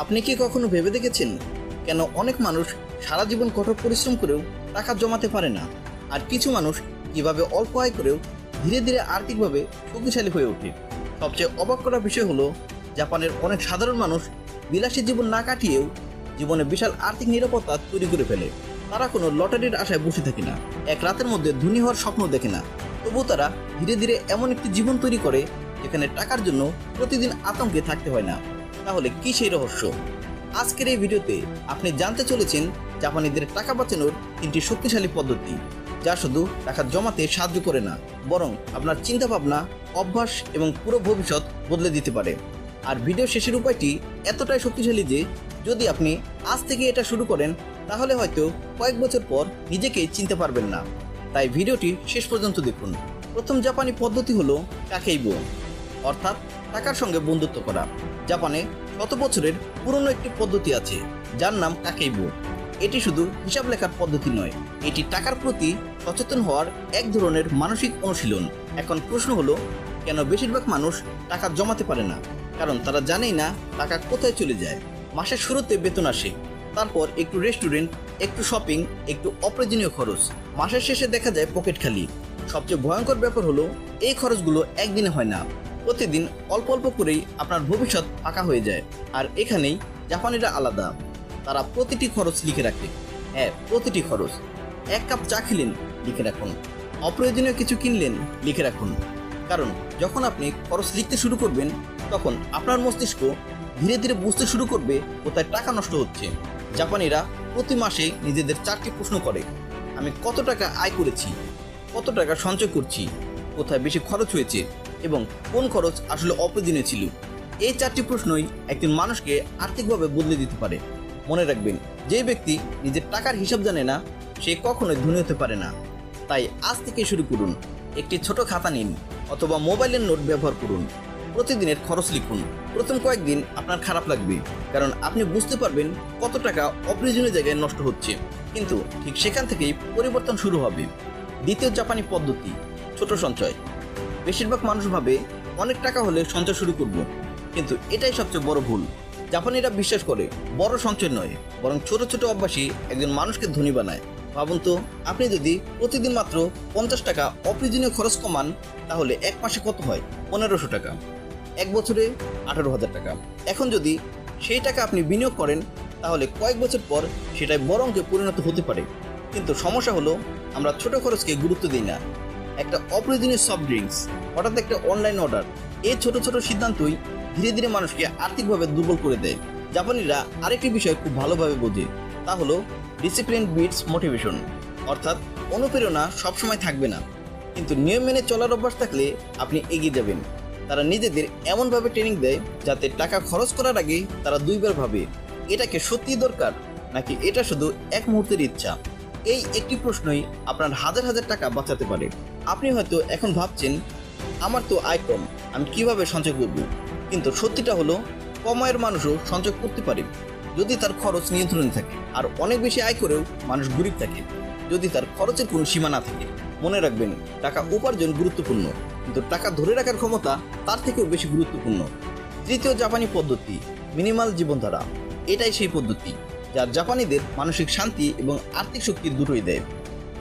আপনি কি কখনো ভেবে দেখেছেন কেন অনেক মানুষ সারা জীবন কঠোর পরিশ্রম করেও টাকা জমাতে পারে না, আর কিছু মানুষ কিভাবে অল্প আয় করেও ধীরে ধীরে আর্থিকভাবে শক্তিশালী হয়ে ওঠে? সবচেয়ে অবাক করার বিষয় হলো, জাপানের অনেক সাধারণ মানুষ বিলাসী জীবন না কাটিয়েও জীবনে বিশাল আর্থিক নিরাপত্তা তৈরি করে ফেলে। তারা কোনো লটারির আশায় বসে থাকে না, এক রাতের মধ্যে ধনী হওয়ার স্বপ্ন দেখে না। তবু তারা ধীরে ধীরে এমন একটি জীবন তৈরি করে যেখানে টাকার জন্য প্রতিদিন আতঙ্কে থাকতে হয় না। তাহলে কি সেই রহস্য? আজকের এই ভিডিওতে আপনি জানতে চলেছেন জাপানিদের টাকা বাঁচানোর 3টি শক্তিশালী পদ্ধতি, যা শুধু টাকা জমাতে সাহায্য করে না, বরং আপনার চিন্তাভাবনা, অভ্যাস এবং পুরো ভবিষ্যৎ বদলে দিতে পারে। আর ভিডিও শেষের উপায়টি এতটাই শক্তিশালী যে যদি আপনি আজ থেকে এটা শুরু করেন, তাহলে হয়তো কয়েক বছর পর নিজেকেই চিনতে পারবেন না। তাই ভিডিওটি শেষ পর্যন্ত দেখুন। প্রথম জাপানি পদ্ধতি হলো কাকেইবো, অর্থাৎ টাকার সঙ্গে বন্ধুত্ব করা। জাপানে শত বছরের পুরনো একটি পদ্ধতি আছে যার নাম কাকেইবো। এটি শুধু হিসাব লেখার পদ্ধতি নয়, এটি টাকার প্রতি সচেতন হওয়ার এক ধরনের মানসিক অনুশীলন। এখন প্রশ্ন হলো, কেন বেশিরভাগ মানুষ টাকা জমাতে পারে না? কারণ তারা জানেই না টাকা কোথায় চলে যায়। মাসের শুরুতে বেতন আসে, তারপর একটু রেস্টুরেন্ট, একটু শপিং, একটু অপ্রয়োজনীয় খরচ। মাসের শেষে দেখা যায় পকেট খালি। সবচেয়ে ভয়ঙ্কর ব্যাপার হলো, এই খরচগুলো একদিনে হয় না, প্রতিদিন অল্প অল্প করেই আপনার ভবিষ্যৎ ফাঁকা হয়ে যায়। আর এখানেই জাপানিরা আলাদা, তারা প্রতিটি খরচ লিখে রাখে। হ্যাঁ, প্রতিটি খরচ। 1 কাপ চা খেলেন, লিখে রাখুন। অপ্রয়োজনীয় কিছু কিনলেন, লিখে রাখুন। কারণ যখন আপনি খরচ লিখতে শুরু করবেন, তখন আপনার মস্তিষ্ক ধীরে ধীরে বুঝতে শুরু করবে কোথায় টাকা নষ্ট হচ্ছে। জাপানিরা প্রতি মাসে নিজেদের 4টি প্রশ্ন করে: আমি কত টাকা আয় করেছি, কত টাকা সঞ্চয় করছি, কোথায় বেশি খরচ হয়েছে এবং কোন খরচ আসলে অপ্রয়োজনীয় ছিল। এই 4টি প্রশ্নই একজন মানুষকে আর্থিকভাবে বদলে দিতে পারে। মনে রাখবেন, যে ব্যক্তি নিজের টাকার হিসাব জানে না, সে কখনোই ধনী হতে পারে না। তাই আজ থেকে শুরু করুন। একটি ছোট খাতা নিন অথবা মোবাইলের নোট ব্যবহার করুন। প্রতিদিনের খরচ লিখুন। প্রথম কয়েকদিন আপনার খারাপ লাগবে, কারণ আপনি বুঝতে পারবেন কত টাকা অপ্রয়োজনীয় জায়গায় নষ্ট হচ্ছে, কিন্তু ঠিক সেখান থেকেই পরিবর্তন শুরু হবে। দ্বিতীয় জাপানি পদ্ধতি, ছোট সঞ্চয়। বেশিরভাগ মানুষ ভাবে অনেক টাকা হলে সঞ্চয় শুরু করব, কিন্তু এটাই সবচেয়ে বড় ভুল। জাপানিরা বিশ্বাস করে বড় সঞ্চয় নয়, বরং ছোট ছোট অভ্যাসই একজন মানুষকে ধনী বানায়। ভাবুন তো, আপনি যদি প্রতিদিন মাত্র 50 টাকা অপ্রয়োজনীয় খরচ কমান, তাহলে এক মাসে কত হয়? 1500 টাকা। এক বছরে 18,000 টাকা। এখন যদি সেই টাকা আপনি বিনিয়োগ করেন, তাহলে কয়েক বছর পর সেটাই বড় অঙ্কে পরিণত হতে পারে। কিন্তু সমস্যা হলো, আমরা ছোট খরচকে গুরুত্ব দিই না। একটা অপ্রয়োজনীয় সফট ড্রিঙ্কস, হঠাৎ একটা অনলাইন অর্ডার, এই ছোট ছোট সিদ্ধান্তই ধীরে ধীরে মানুষকে আর্থিকভাবে দুর্বল করে দেয়। জাপানিরা আরেকটি বিষয় খুব ভালোভাবে বোঝে, তা হলো ডিসিপ্লিন বিটস মোটিভেশন। অর্থাৎ অনুপ্রেরণা সবসময় থাকবে না, কিন্তু নিয়ম মেনে চলার অভ্যাস থাকলে আপনি এগিয়ে যাবেন। তারা নিজেদের এমনভাবে ট্রেনিং দেয় যাতে টাকা খরচ করার আগে তারা 2বার ভাবে, এটা কি সত্যিই দরকার, নাকি এটা শুধু এক মুহূর্তের ইচ্ছা। এই একটি প্রশ্নই আপনার হাজার হাজার টাকা বাঁচাতে পারে। আপনি হয়তো এখন ভাবছেন, আমার তো আয় কম, আমি কিভাবে সঞ্চয় করব? কিন্তু সত্যিটা হলো, কম আয়ের মানুষও সঞ্চয় করতে পারে যদি তার খরচ নিয়ন্ত্রণে থাকে। আর অনেক বেশি আয় করেও মানুষ গরিব থাকে যদি তার খরচের কোনো সীমা না থাকে। মনে রাখবেন, টাকা উপার্জন গুরুত্বপূর্ণ, কিন্তু টাকা ধরে রাখার ক্ষমতা তার থেকেও বেশি গুরুত্বপূর্ণ। তৃতীয় জাপানি পদ্ধতি, মিনিমাল জীবনধারা। এটাই সেই পদ্ধতি যা জাপানিদের মানসিক শান্তি এবং আর্থিক শক্তির দুটোই দেয়।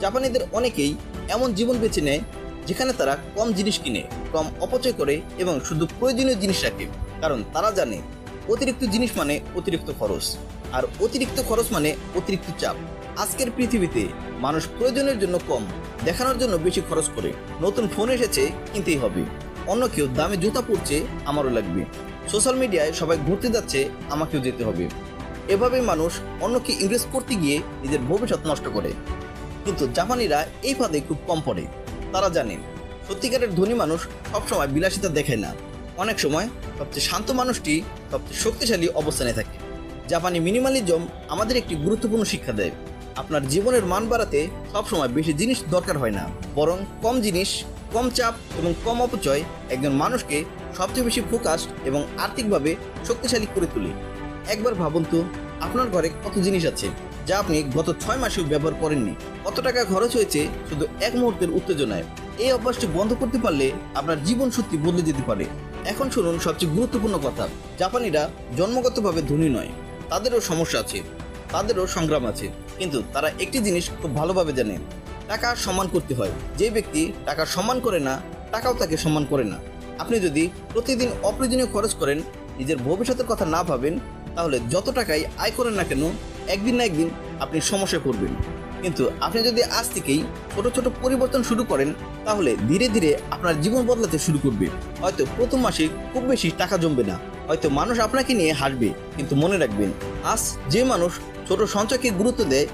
জাপানিদের অনেকেই এমন জীবন বেছে নেয় যেখানে তারা কম জিনিস কিনে, কম অপচয় করে এবং শুধু প্রয়োজনীয় জিনিস রাখে। কারণ তারা জানে, অতিরিক্ত জিনিস মানে অতিরিক্ত খরচ, আর অতিরিক্ত খরচ মানে অতিরিক্ত চাপ। আজকের পৃথিবীতে মানুষ প্রয়োজনের জন্য কম, দেখানোর জন্য বেশি খরচ করে। নতুন ফোন এসেছে, কিনতেই হবে। অন্য কেউ দামে জুতা পরছে, আমারও লাগবে। সোশ্যাল মিডিয়ায় সবাই ঘুরতে যাচ্ছে, আমাকেও যেতে হবে। এভাবে মানুষ অন্যকে ইমপ্রেস করতে গিয়ে নিজের ভবিষ্যৎ নষ্ট করে। কিন্তু জাপানিরা এই ফাঁদে খুব কম পড়ে। তারা জানে, সত্যিকারের ধনী মানুষ সবসময় বিলাসিতা দেখায় না। অনেক সময় সবচেয়ে শান্ত মানুষটি সবচেয়ে শক্তিশালী অবস্থানে থাকে। জাপানি মিনিমালিজম আমাদের একটি গুরুত্বপূর্ণ শিক্ষা দেয়। আপনার জীবনের মান বাড়াতে সবসময় বেশি জিনিস দরকার হয় না, বরং কম জিনিস, কম চাপ এবং কম অপচয় একজন মানুষকে সবচেয়ে বেশি ফোকাসড এবং আর্থিকভাবে শক্তিশালী করে তোলে। একবার ভাবুন তো, আপনার ঘরে কত জিনিস আছে যা আপনি গত 6 মাসেও ব্যবহার করেননি? কত টাকা খরচ হয়েছে শুধু এক মুহূর্তের উত্তেজনায়? এই অভ্যাসটি বন্ধ করতে পারলে আপনার জীবন সত্যি বদলে যেতে পারে। এখন শুনুন সবচেয়ে গুরুত্বপূর্ণ কথা। জাপানিরা জন্মগতভাবে ধনী নয়, তাদেরও সমস্যা আছে, তাদেরও সংগ্রাম আছে, কিন্তু তারা একটি জিনিস খুব ভালোভাবে জানে, টাকা সম্মান করতে হয়। যে ব্যক্তি টাকা সম্মান করে না, টাকাও তাকে সম্মান করে না। আপনি যদি প্রতিদিন অপ্রয়োজনীয় খরচ করেন, নিজের ভবিষ্যতের কথা না ভাবেন, তাহলে যত টাকাই আয় করেন না কেন, একদিন না একদিন আপনি সমস্যায় পড়বেন। কিন্তু আপনি যদি আজ থেকেই ছোট ছোট পরিবর্তন শুরু করেন, তাহলে ধীরে ধীরে আপনার জীবন বদলাতে শুরু করবে। হয়তো প্রথম মাসে খুব বেশি টাকা জমবে না, হয়তো মানুষ আপনাকে নিয়ে হাসবে, কিন্তু মনে রাখবেন, আজ যে মানুষ ছোট সঞ্চয়কে গুরুত্ব দেয়,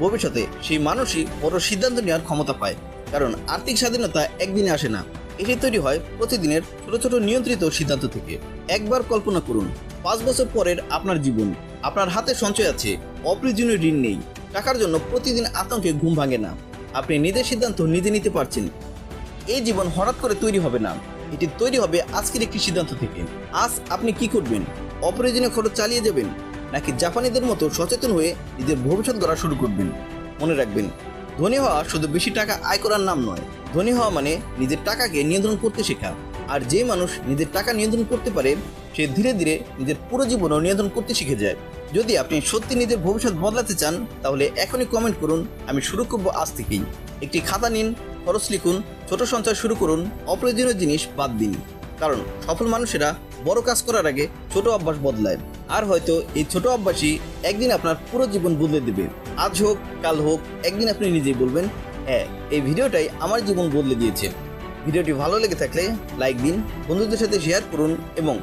ভবিষ্যতে সেই মানুষই বড় সিদ্ধান্ত নেওয়ার ক্ষমতা পায়। কারণ আর্থিক স্বাধীনতা একদিনে আসে না, এটি তৈরি হয় প্রতিদিনের ছোট ছোট নিয়ন্ত্রিত সিদ্ধান্ত থেকে। একবার কল্পনা করুন, 5 বছর পরের আপনার জীবন, আপনার হাতে সঞ্চয় আছে, অপ্রয়োজনীয় ঋণ নেই, টাকার জন্য প্রতিদিন আতঙ্কে ঘুম ভাঙে না, আপনি নিজের সিদ্ধান্ত নিজে নিতে পারছেন। এই জীবন হঠাৎ করে তৈরি হবে না, এটি তৈরি হবে আজকের একটি সিদ্ধান্ত থেকে। আজ আপনি কি করবেন? অপ্রয়োজনীয় খরচ চালিয়ে যাবেন, নাকি জাপানিদের মতো সচেতন হয়ে নিজের ভবিষ্যৎ গড়া শুরু করবেন? মনে রাখবেন, ধনী হওয়া শুধু বেশি টাকা আয় করার নাম নয়, ধনী হওয়া মানে নিজের টাকাকে নিয়ন্ত্রণ করতে শেখা। আর যে মানুষ নিজের টাকা নিয়ন্ত্রণ করতে পারে, সে ধীরে ধীরে নিজের পুরো জীবনও নিয়ন্ত্রণ করতে শিখে যায়। যদি আপনি সত্যি নিজের ভবিষ্যৎ বদলাতে চান, তাহলে এখনই কমেন্ট করুন, আমি শুরু করব আজ থেকেই। একটি খাতা নিন, খরচ লিখুন, ছোট সঞ্চয় শুরু করুন, অপ্রয়োজনীয় জিনিস বাদ দিন। কারণ সফল মানুষেরা বড় কাজ করার আগে ছোট অভ্যাস বদলায়। আর হয়তো এই ছোট অভ্যাসই একদিন আপনার পুরো জীবন বদলে দেবে। আজ হোক, কাল হোক, একদিন আপনি নিজেই বলবেন, হ্যাঁ, এই ভিডিওটাই আমার জীবন বদলে দিয়েছে। ভিডিওটি ভালো লেগে থাকলে লাইক দিন, বন্ধুদের সাথে শেয়ার করুন, এবং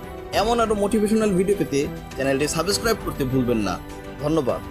এমন আরও মোটিভেশনাল ভিডিও পেতে চ্যানেলটি সাবস্ক্রাইব করতে ভুলবেন না। ধন্যবাদ।